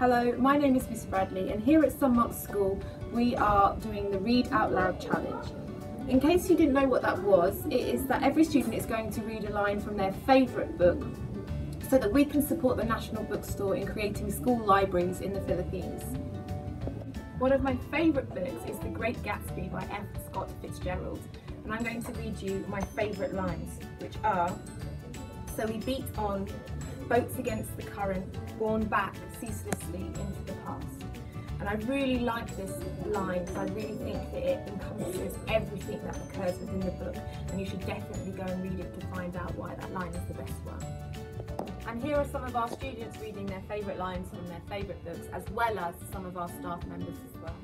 Hello, my name is Miss Bradley and here at Sunmarke School we are doing the Read Out Loud Challenge. In case you didn't know what that was, it is that every student is going to read a line from their favourite book so that we can support the National Bookstore in creating school libraries in the Philippines. One of my favourite books is The Great Gatsby by F. Scott Fitzgerald, and I'm going to read you my favourite lines, which are: "So we beat on, boats against the current, borne back ceaselessly into the past." And I really like this line because I really think that it encompasses everything that occurs within the book, and you should definitely go and read it to find out why that line is the best one. And here are some of our students reading their favourite lines from their favourite books, as well as some of our staff members as well.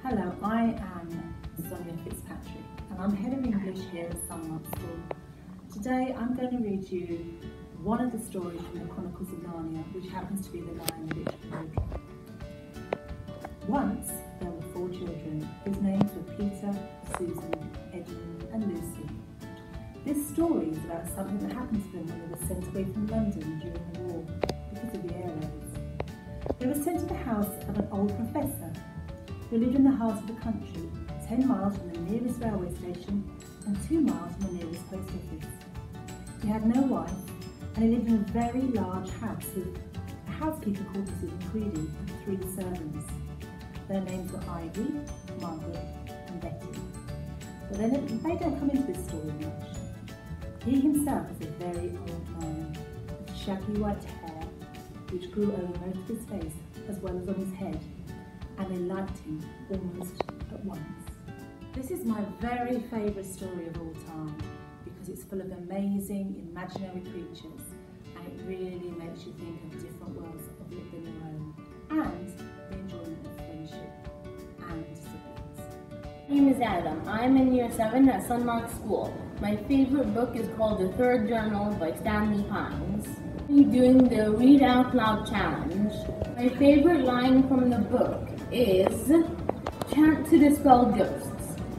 Hello, I am Sonia Fitzpatrick and I'm Head of English here at Sunmarke School. Today I'm going to read you one of the stories from the Chronicles of Narnia, which happens to be the Lion, the Witch and the Wardrobe. Once there were 4 children whose names were Peter, Susan, Edmund and Lucy. This story is about something that happened to them when they were sent away from London during the war because of the air raids. They were sent to the house of an old professor who lived in the heart of the country, 10 miles from the nearest railway station and 2 miles from the nearest post office. He had no wife and he lived in a very large house with a housekeeper called Mrs. Macready and 3 servants. Their names were Ivy, Margaret and Betty. But they don't come into this story much. He himself was a very old man, with shaggy white hair, which grew over most of his face as well as on his head, and they liked him almost at once. This is my very favourite story of all time, because it's full of amazing imaginary creatures, and it really makes you think of different worlds of than your own, and the enjoyment of friendship and siblings. My name is Adam. I'm in Year 7 at Sunmarke School. My favorite book is called The Third Journal by Stanley Pines. I'm doing the Read Out Loud Challenge. My favorite line from the book is "Chant to dispel ghosts.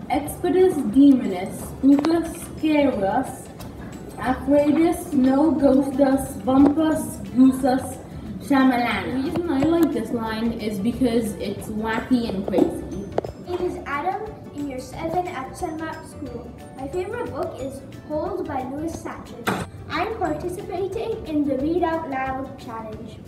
Expedus demonis, spookus scarus, affradus, no ghostus, bumpus, goosus, shamalana." The reason I like this line is because it's wacky and crazy. My name is Adam in Year 7 at Sunmarke School. My favorite book is Hold by Louis Satchel. I'm participating in the Read Out Loud Challenge.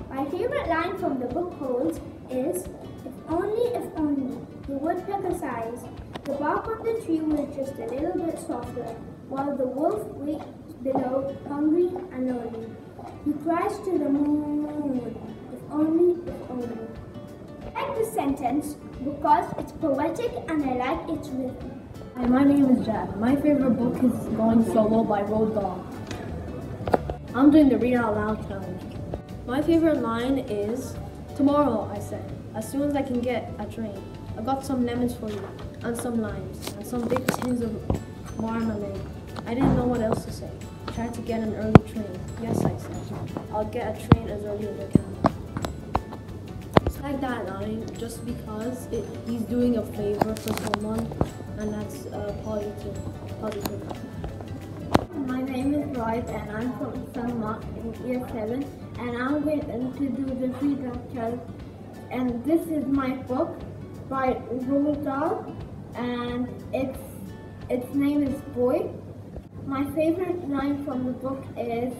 My favorite line from the book Hold is, if only, the woodpecker sighs. The bark on the tree was just a little bit softer, while the wolf waits below, hungry and lonely. He cries to the moon, if only, if only. I like this sentence because it's poetic and I like its rhythm. Hi, my name is Jack. My favorite book is Going Solo by Roald Dahl. I'm doing the Read Out Loud Challenge. My favorite line is, "Tomorrow," I said, "as soon as I can get a train. I got some lemons for you, and some limes, and some big tins of marmalade." I didn't know what else to say. I tried to get an early train. "Yes," I said, "I'll get a train as early as I can." I like that line just because he's doing a favor for someone, and that's positive. My name is Royd and I'm from Sunmarke in Year 7, and I'm going to do the Read Out Challenge. And this is my book by Roald Dahl, and its name is Boy. My favorite line from the book is,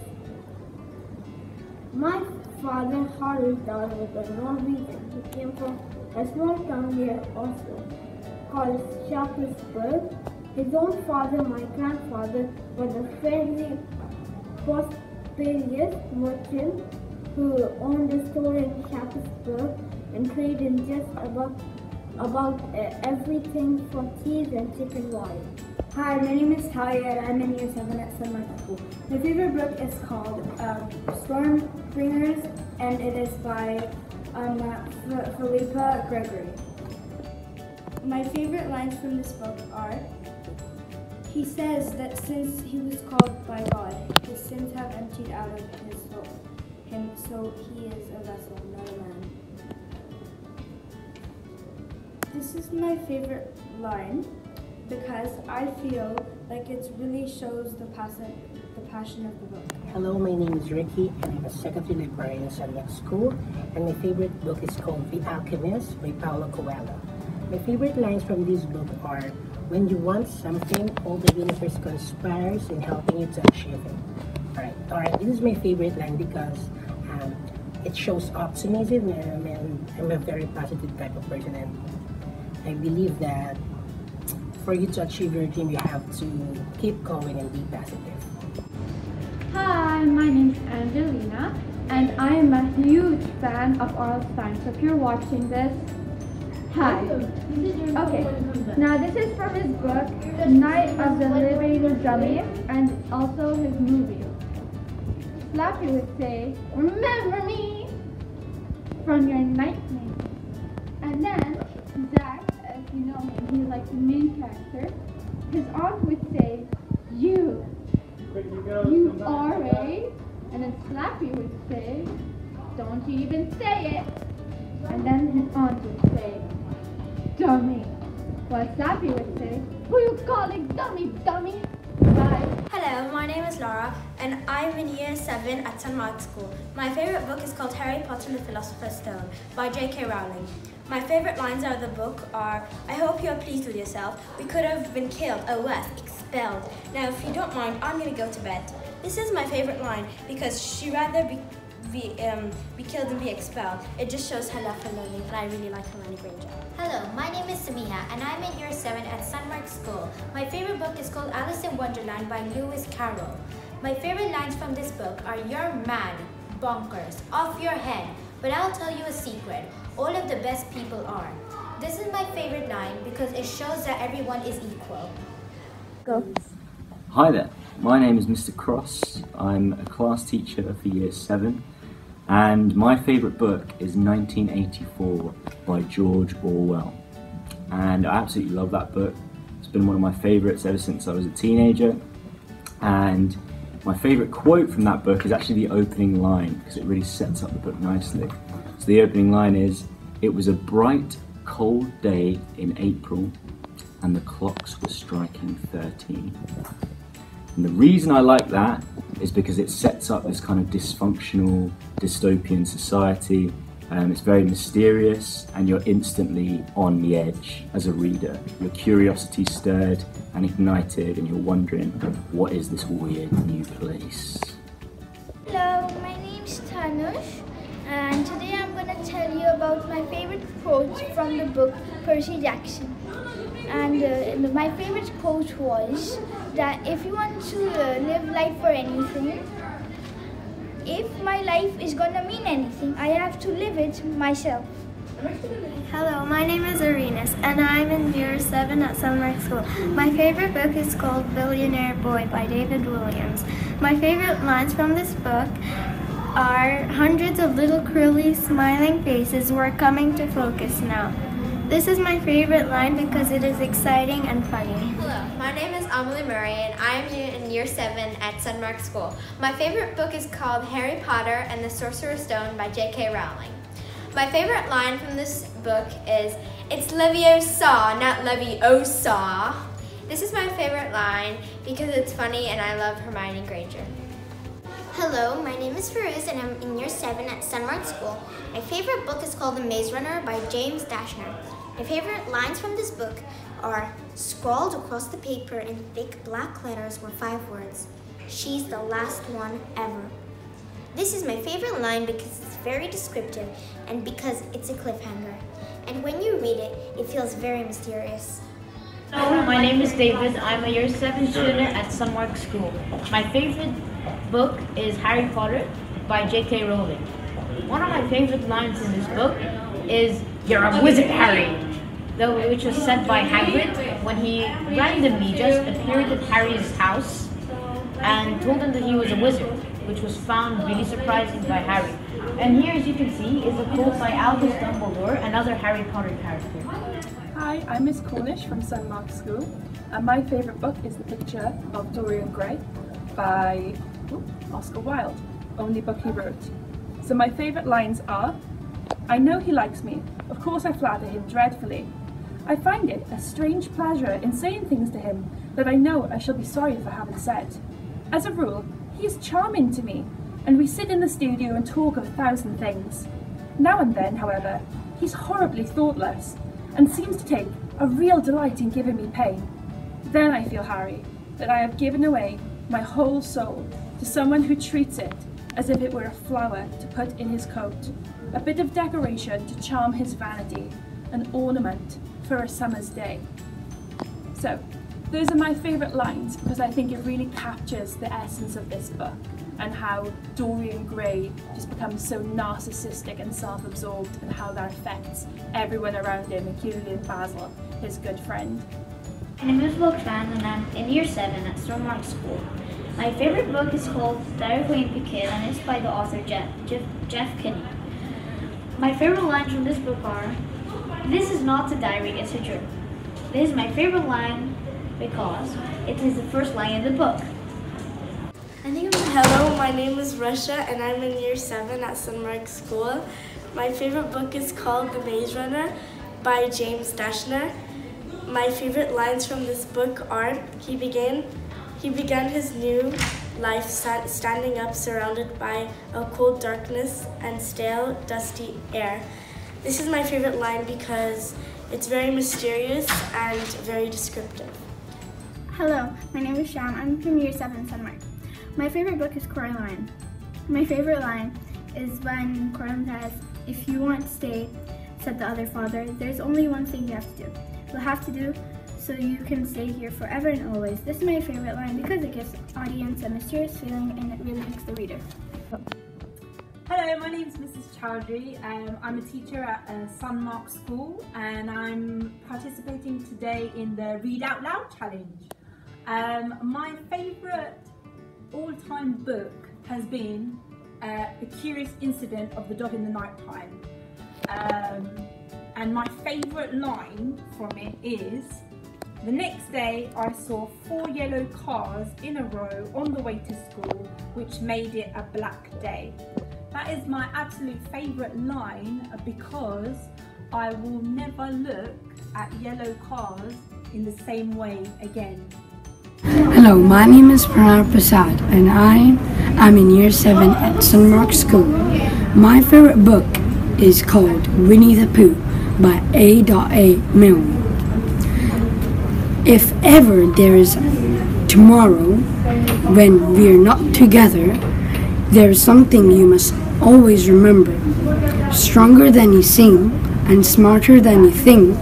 "My father, Harald Dahl, was a Norwegian. He came from a small town near Oslo called Sharpsburg. His own father, my grandfather, was a fairly prosperous merchant who owned a store in Sharpsburg and traded in just about everything from cheese and chicken wire." Hi, my name is Talia and I'm in Year 7 at Sunmarke School. My favorite book is called Stormbringers, and it is by Philippa Gregory. My favorite lines from this book are, "He says that since he was called by God, his sins have emptied out of him, so he is a vessel, not a man." This is my favorite line because I feel like it really shows the the passion of the book. Hello, my name is Ricky and I'm a secretary librarian in Sunmarke School, and my favorite book is called The Alchemist by Paulo Coelho. My favorite lines from this book are, "When you want something, all the universe conspires in helping you to achieve it." Alright, this is my favorite line because it shows optimism, and I'm a very positive type of person, and I believe that for you to achieve your dream, you have to keep going and be positive. Hi, my name's Angelina, and I am a huge fan of oral science. So if you're watching this, hi. Okay, now this is from his book, Night of the Living Dummy, and also his movie. Slappy would say, "Remember me from your nightmare." And then Zach, as you know him, he's like the main character. His aunt would say, "You are a," and then Slappy would say, "Don't you even say it." And then his aunt would say, "Dummy." While Slappy would say, "Who you calling dummy, dummy?" Bye. Hello, my name is Laura and I'm in year 7 at Sunmarke School. My favorite book is called Harry Potter and the Philosopher's Stone by J.K. Rowling. My favorite lines out of the book are, "I hope you are pleased with yourself. We could have been killed, or worse, expelled. Now if you don't mind, I'm going to go to bed." This is my favorite line because she'd rather be killed than be expelled. It just shows her love for learning, and I really like Hermione Granger. Hello, my name is Samiha and I'm in year 7 at Sunmarke School. My favorite book is called Alice in Wonderland by Lewis Carroll. My favorite lines from this book are, "You're mad, bonkers, off your head, but I'll tell you a secret, all of the best people are." This is my favorite line because it shows that everyone is equal. Go. Hi there, my name is Mr. Cross. I'm a class teacher for year 7. And my favourite book is 1984 by George Orwell. And I absolutely love that book. It's been one of my favourites ever since I was a teenager. And my favourite quote from that book is actually the opening line, because it really sets up the book nicely. So the opening line is, "It was a bright, cold day in April, and the clocks were striking 13. And the reason I like that is because it sets up this kind of dysfunctional, dystopian society. It's very mysterious and you're instantly on the edge as a reader. Your curiosity's stirred and ignited and you're wondering, what is this weird new place? Hello, my name's Tanush, and today I'm going to tell you about my favorite quote from the book Percy Jackson. And my favorite quote was that if you want to live life for anything, if my life is going to mean anything, I have to live it myself. Hello, my name is Arenas and I'm in year 7 at Sunmarke School. My favorite book is called Billionaire Boy by David Williams. My favorite lines from this book are, "Hundreds of little curly smiling faces were coming to focus now." This is my favorite line because it is exciting and funny. Hello, my name is Amelie Murray and I'm in year 7 at Sunmarke School. My favorite book is called Harry Potter and the Sorcerer's Stone by J.K. Rowling. My favorite line from this book is, "It's Leviosa, not Leviosa." This is my favorite line because it's funny and I love Hermione Granger. Hello, my name is Farouz and I'm in year 7 at Sunmarke School. My favorite book is called The Maze Runner by James Dashner. My favorite lines from this book are, scrawled across the paper in thick black letters were 5 words, "She's the last one ever." This is my favorite line because it's very descriptive and because it's a cliffhanger. And when you read it, it feels very mysterious. Hello, my name is David. I'm a year 7 student at Sunmarke School. My favorite book is Harry Potter by J.K. Rowling. One of my favorite lines in this book is, "You're a wizard, Harry," which was said by Hagrid when he randomly just appeared at Harry's house and told him that he was a wizard, which was found really surprising by Harry. And here, as you can see, is a quote by Albus Dumbledore, another Harry Potter character. Hi, I'm Miss Cornish from Sunmarke School, and my favourite book is The Picture of Dorian Gray by Oscar Wilde, only book he wrote. So my favourite lines are, "I know he likes me, of course I flatter him dreadfully. I find it a strange pleasure in saying things to him that I know I shall be sorry for having said. As a rule, He is charming to me, and we sit in the studio and talk of 1,000 things. Now and then, however, he's horribly thoughtless, and seems to take a real delight in giving me pain. Then I feel, Harry, that I have given away my whole soul to someone who treats it as if it were a flower to put in his coat, a bit of decoration to charm his vanity, an ornament for a summer's day. So, those are my favourite lines because I think it really captures the essence of this book and how Dorian Gray just becomes so narcissistic and self-absorbed and how that affects everyone around him, including Basil, his good friend. My name is Wilfran and I'm in Year 7 at Sunmarke School. My favourite book is called Diary of Queen Piquet and it's by the author Jeff Kinney. My favourite lines from this book are, "This is not a diary, it's a journal." This is my favourite line because it is the first line in the book. Hello, my name is Russia and I'm in Year 7 at Sunmarke School. My favorite book is called The Maze Runner by James Dashner. My favorite lines from this book are, he began his new life standing up surrounded by a cold darkness and stale, dusty air. This is my favorite line because it's very mysterious and very descriptive. Hello, my name is Sham. I'm from Year 7 Sunmarke. My favorite book is Coraline. My favorite line is when Coraline says, "If you want to stay," said the other father, "there's only one thing you have to do. You'll have to do so you can stay here forever and always." This is my favorite line because it gives the audience a mysterious feeling and it really hooks the reader. Hello, my name is Mrs. Chowdhury. I'm a teacher at Sunmarke School and I'm participating today in the Read Out Loud Challenge. My favourite all-time book has been The Curious Incident of the Dog in the Nighttime. And my favourite line from it is, "The next day I saw 4 yellow cars in a row on the way to school, which made it a black day." That is my absolute favourite line because I will never look at yellow cars in the same way again. Hello, my name is Pranab Prasad and I am in Year 7 at Sunmarke School. My favourite book is called Winnie the Pooh by A.A. Milne. If ever there is tomorrow when we are not together, there is something you must always remember. Stronger than you seem and smarter than you think,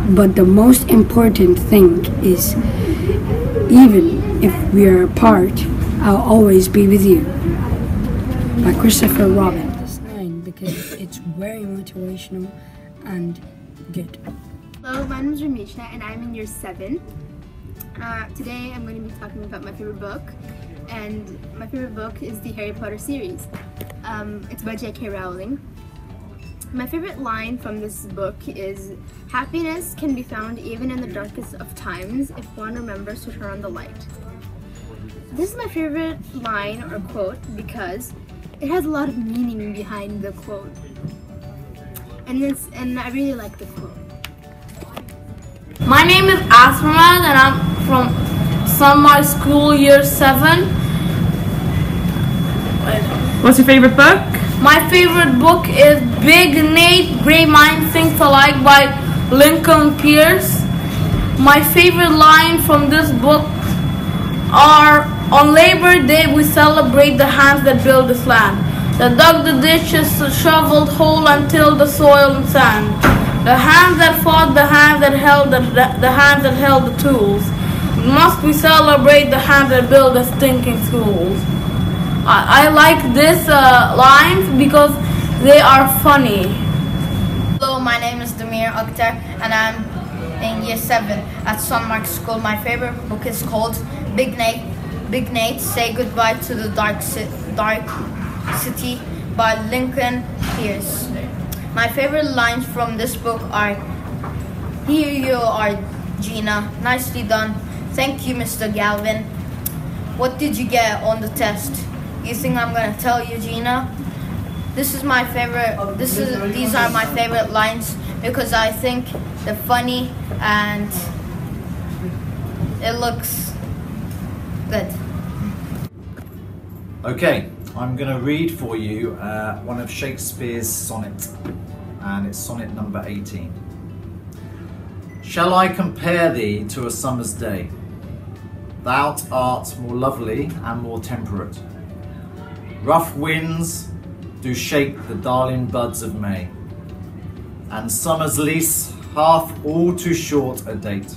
but the most important thing is, even if we are apart, I'll always be with you. By Christopher Robin. This line because it's very motivational and good. Hello, my name is Ramisha and I'm in Year 7. Today I'm going to be talking about my favorite book, and my favorite book is the Harry Potter series. It's by J.K. Rowling. My favorite line from this book is, "Happiness can be found even in the darkest of times if one remembers to turn on the light." This is my favorite line or quote because it has a lot of meaning behind the quote. And I really like the quote. My name is Asmad and I'm from Sunmarke School Year 7. What's your favorite book? My favorite book is Big Nate, Great Minds Think Alike by Lincoln Pierce. My favorite line from this book are, "On Labor Day we celebrate the hands that build this land. That dug the ditches, shoveled hole and tilled the soil and sand. The hands that fought, the hands that held the hands that held the tools. Must we celebrate the hands that build the stinking schools?" I like this lines because they are funny. Hello, my name is Damir Akhtar and I'm in Year 7 at Sunmarke School. My favorite book is called Big Nate, Say Goodbye to the Dark City by Lincoln Pierce. My favorite lines from this book are, "Here you are, Gina. Nicely done. Thank you, Mr. Galvin. What did you get on the test? You think I'm gonna tell you, Gina?" This is my favorite. These are my favorite lines because I think they're funny and it looks good. Okay, I'm going to read for you one of Shakespeare's sonnets, and it's sonnet number 18. Shall I compare thee to a summer's day? Thou art more lovely and more temperate. Rough winds do shake the darling buds of May, and summer's lease hath all too short a date.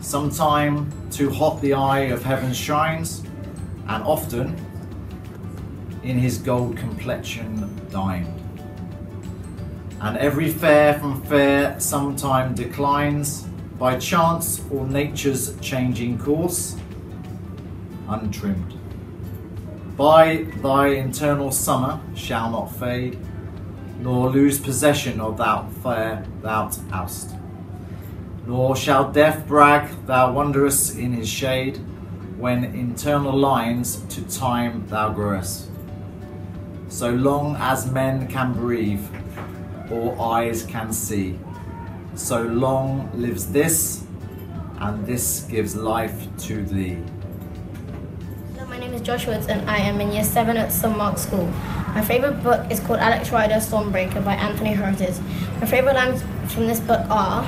Sometime too hot the eye of heaven shines, and often in his gold complexion dined. And every fair from fair sometime declines, by chance or nature's changing course, untrimmed. By thy internal summer shall not fade, nor lose possession of thou fair thou oust. Nor shall death brag thou wondrous in his shade, when internal lines to time thou growest. So long as men can breathe, or eyes can see, so long lives this, and this gives life to thee. Hello, my name is Joshua and I am in Year 7 at Sunmarke School. My favourite book is called Alex Rider's Stormbreaker by Anthony Hurtis. My favourite lines from this book are: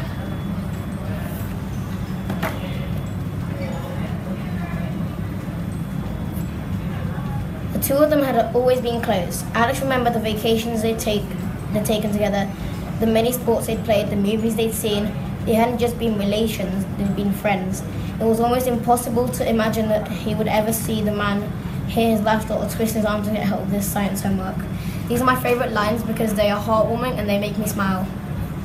the two of them had always been close. Alex remembered the vacations they'd taken together, the many sports they'd played, the movies they'd seen. They hadn't just been relations, they'd been friends. It was almost impossible to imagine that he would ever see the man hear his laughter or twist his arm to get help with this science homework. These are my favourite lines because they are heartwarming and they make me smile.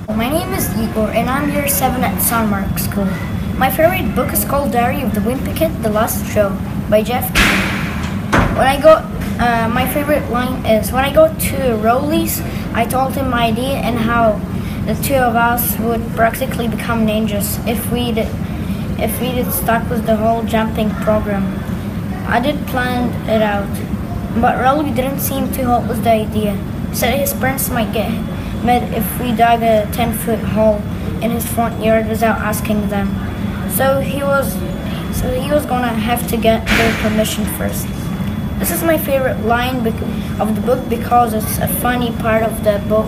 My name is Igor and I'm Year 7 at Sunmarke School. My favourite book is called Diary of the Wimpy Kid, The Last Show by Jeff. My favourite line is, when I go to Rowley's, I told him my idea and how the two of us would practically become ninjas if we did stuck with the whole jumping program. I did plan it out, but Rowley didn't seem too hot with the idea. He said his parents might get mad if we dug a 10-foot hole in his front yard without asking them. So he was gonna have to get their permission first. This is my favorite line of the book because it's a funny part of the book.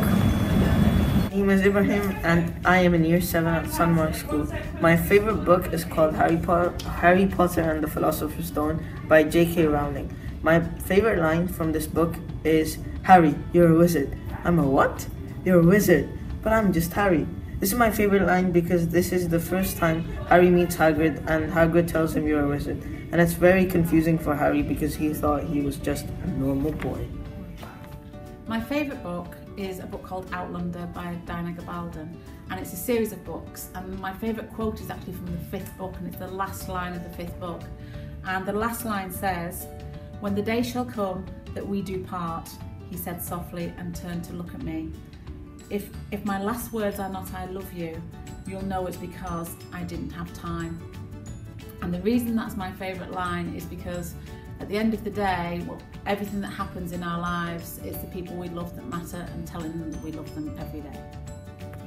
My name is Ibrahim and I am in Year 7 at Sunmarke School. My favorite book is called Harry Potter and the Philosopher's Stone by J.K. Rowling. My favorite line from this book is, Harry, you're a wizard. I'm a what? You're a wizard, but I'm just Harry. This is my favorite line because this is the first time Harry meets Hagrid and Hagrid tells him you're a wizard. And it's very confusing for Harry because he thought he was just a normal boy. My favourite book is a book called Outlander by Diana Gabaldon, and it's a series of books, and my favourite quote is actually from the 5th book, and it's the last line of the 5th book, and the last line says, "When the day shall come that we do part," he said softly and turned to look at me. If my last words are not "I love you," you'll know it's because I didn't have time. And the reason that's my favourite line is because at the end of the day, everything that happens in our lives, it's the people we love that matter, and telling them that we love them every day.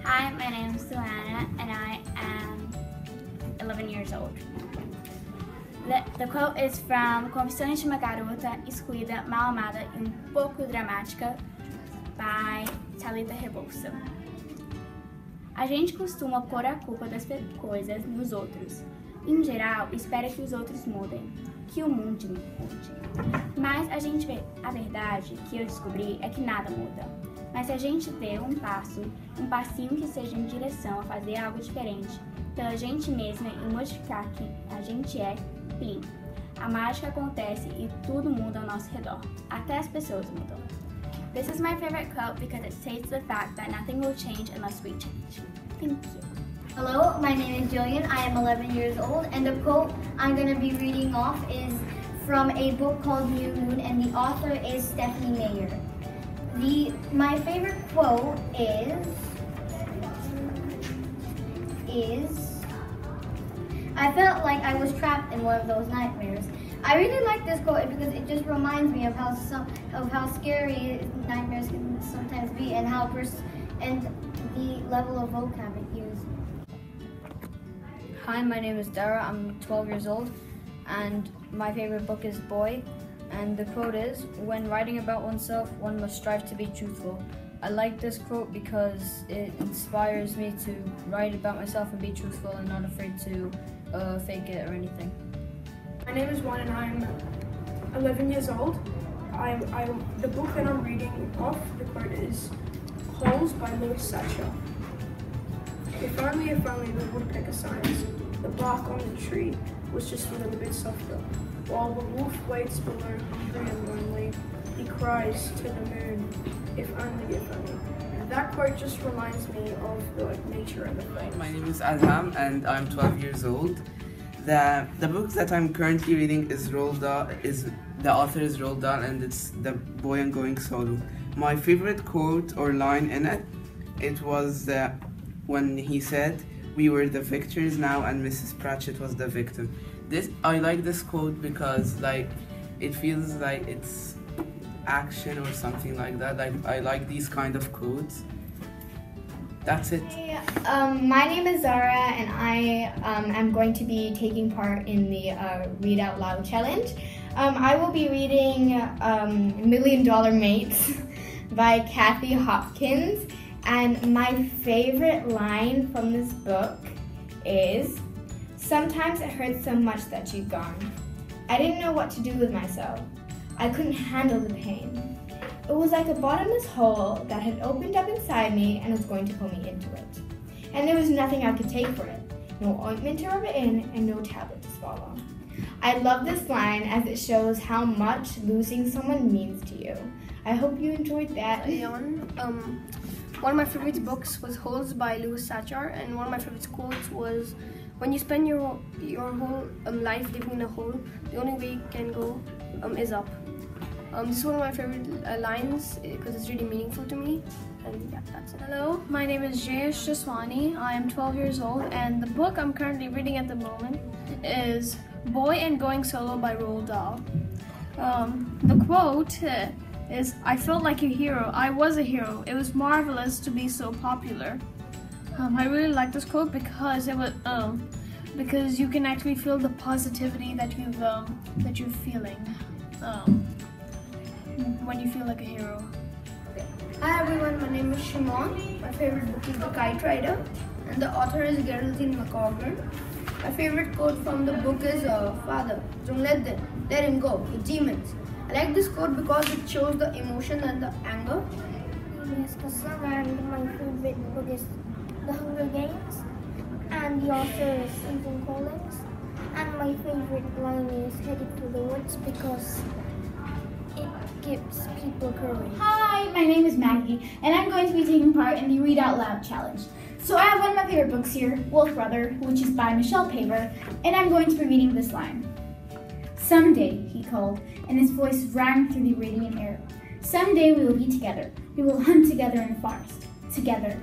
Hi, my name is Suanna and I am 11 years old. The quote is from Confissões de uma Garota Excluída, Mal Amada e Pouco Dramática by Thalita Rebouça. A gente costuma pôr a culpa das coisas nos outros. Em geral, espera que os outros mudem, que o mundo mude. Mas a verdade que eu descobri é que nada muda. Mas se a gente der um passinho que seja em direção a fazer algo diferente, pela gente mesma e modificar quem a gente é, plim, a mágica acontece e tudo muda ao nosso redor. Até as pessoas mudam. This is my favorite quote because it states the fact that nothing will change unless we change. Thank you. Hello, my name is Jillian. I am 11 years old, and the quote I'm going to be reading off is from a book called New Moon, and the author is Stephanie Meyer. My favorite quote is I felt like I was trapped in one of those nightmares. I really like this quote because it just reminds me of how scary nightmares can sometimes be, and the level of vocab it used. Hi, my name is Dara. I'm 12 years old, and my favorite book is Boy, And the quote is, "When writing about oneself, one must strive to be truthful." I like this quote because it inspires me to write about myself and be truthful and not afraid to fake it or anything. My name is Juan and I'm 11 years old. The book that I'm reading off the quote is Holes by Louis Satcher. If only the woodpecker signs, the bark on the tree was just a little bit softer. While the wolf waits below, hungry and lonely, he cries to the moon, if only, if only. That quote just reminds me of the nature and the place. My name is Adham and I'm 12 years old. The book that I'm currently reading is Roald Dahl. The author is Roald Dahl and it's The Boy and Going Solo. My favorite quote or line in it was when he said, "We were the victors now and Mrs. Pratchett was the victim." I like this quote because it feels like it's action or something like that. I like these kind of quotes. That's it. My name is Zara and I am going to be taking part in the Read Out Loud challenge. I will be reading $1 Million Mates by Kathy Hopkins, and my favorite line from this book is, "Sometimes it hurts so much that you've gone. I didn't know what to do with myself. I couldn't handle the pain. It was like a bottomless hole that had opened up inside me and was going to pull me into it. And there was nothing I could take for it. No ointment to rub it in and no tablet to swallow." I love this line as it shows how much losing someone means to you. I hope you enjoyed that. One of my favorite books was Holes by Louis Satcher, and one of my favorite quotes was, "When you spend your whole life living in a hole, the only way you can go is up." This is one of my favorite lines because it's really meaningful to me. And yeah, that's it. Hello, my name is Jayesh Jaswani. I am 12 years old, and the book I'm currently reading at the moment is Boy and Going Solo by Roald Dahl. The quote is, "I felt like a hero. I was a hero. It was marvelous to be so popular." I really like this quote because because you can actually feel the positivity that you're feeling when you feel like a hero. Hi everyone, my name is Shimon. My favorite book is The Kite Rider, and the author is Geraldine McCorgan. My favorite quote from the book is, "Father, don't let them. Let him go. With demons." I like this quote because it shows the emotion and the anger. Yes, and my favorite book is The Hunger Games, and the author is Susan Collins. And my favorite line is Headed for the Woods because it gives people courage. Hi, my name is Maggie, and I'm going to be taking part in the Read Out Loud challenge. So I have one of my favorite books here, Wolf Brother, which is by Michelle Paver, and I'm going to be reading this line. "Someday," he called, and his voice rang through the radiant air. "Someday we will be together. We will hunt together in the forest. Together."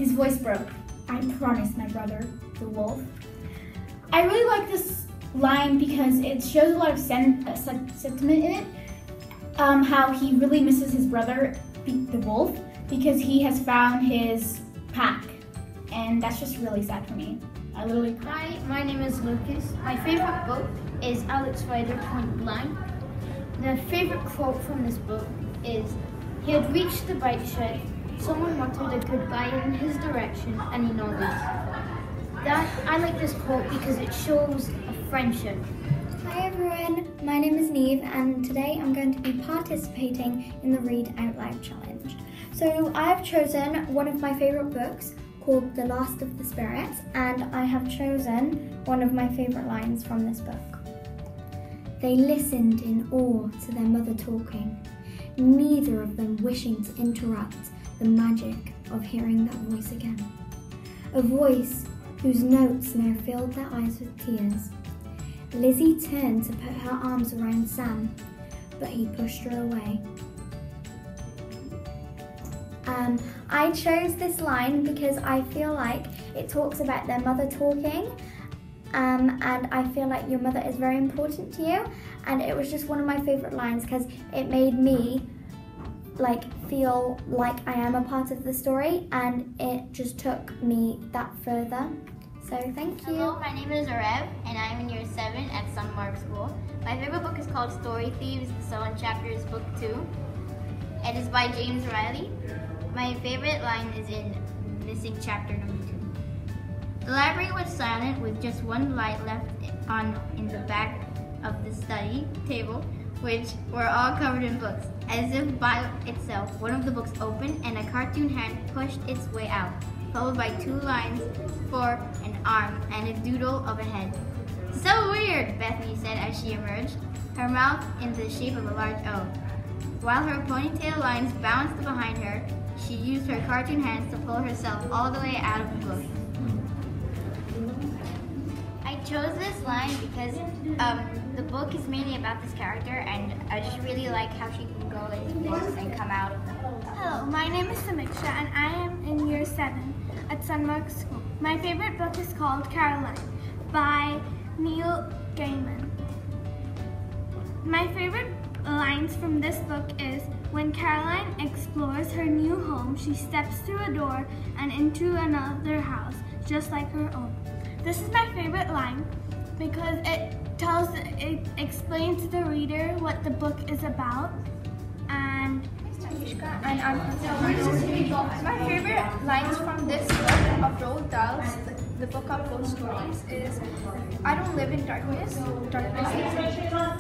His voice broke. "I promise, my brother," the wolf. I really like this line because it shows a lot of sentiment in it. How he really misses his brother, the wolf, because he has found his pack. And that's just really sad for me. I literally cried. Hi, my name is Lucas. My favorite book is Alex Rider Point Blank. The favorite quote from this book is, "He had reached the bike shed. Someone muttered a goodbye in his direction and he nodded." I like this quote because it shows a friendship. Hi everyone, my name is Neve, and today I'm going to be participating in the Read Out Loud challenge. So I've chosen one of my favorite books called The Last of the Spirits, and I have chosen one of my favorite lines from this book. "They listened in awe to their mother talking, neither of them wishing to interrupt the magic of hearing that voice again. A voice whose notes now filled their eyes with tears. Lizzie turned to put her arms around Sam, but he pushed her away." I chose this line because I feel like it talks about their mother talking, and I feel like your mother is very important to you, and it was just one of my favorite lines because it made me feel like I am a part of the story, and it just took me that further. So thank you. Hello, my name is Arev, and I'm in year 7 at Sunmarke School. My favorite book is called Story Thieves. The Sullen Chapter is book 2. It is by James Riley. My favorite line is in Missing Chapter number 2. The library was silent with just one light left on in the back of the study table, which were all covered in books. As if by itself, one of the books opened and a cartoon hand pushed its way out, followed by 2 lines for an arm and a doodle of a head. So weird, Bethany said as she emerged, her mouth in the shape of a large O. While her ponytail lines bounced behind her, she used her cartoon hands to pull herself all the way out of the book. I chose this line because the book is mainly about this character, and I just really like how she can go into books and come out of them. Hello, my name is Samiksha, and I am in year 7 at Sunmarke School. My favorite book is called Caroline by Neil Gaiman. My favorite lines from this book is, when Caroline explores her new home, she steps through a door and into another house, just like her own. This is my favorite line because it explains to the reader what the book is about. And I'm my favorite lines from this book of Roald Dahl's, the book of ghost stories, is I don't live in darkness.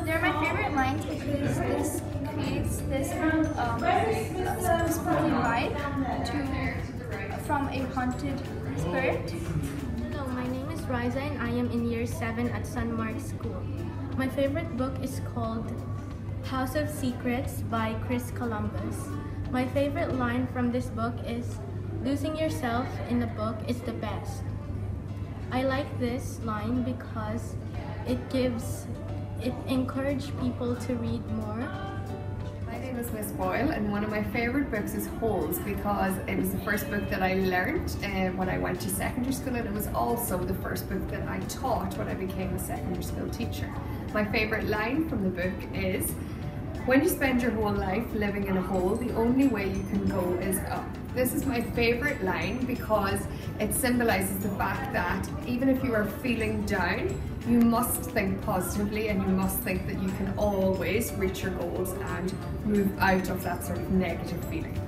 They're my favorite lines because this creates this spooky vibe from a haunted spirit. Hello, my name is Riza and I am in year 7 at Sunmarke School. My favorite book is called House of Secrets by Chris Columbus. My favorite line from this book is, losing yourself in a book is the best. I like this line because it encourages people to read more. My name is Miss Boyle, and one of my favourite books is Holes because it was the first book that I learned when I went to secondary school, and it was also the first book that I taught when I became a secondary school teacher. My favourite line from the book is, when you spend your whole life living in a hole, the only way you can go is up. This is my favourite line because it symbolises the fact that even if you are feeling down, you must think positively and you must think that you can always reach your goals and move out of that sort of negative feeling.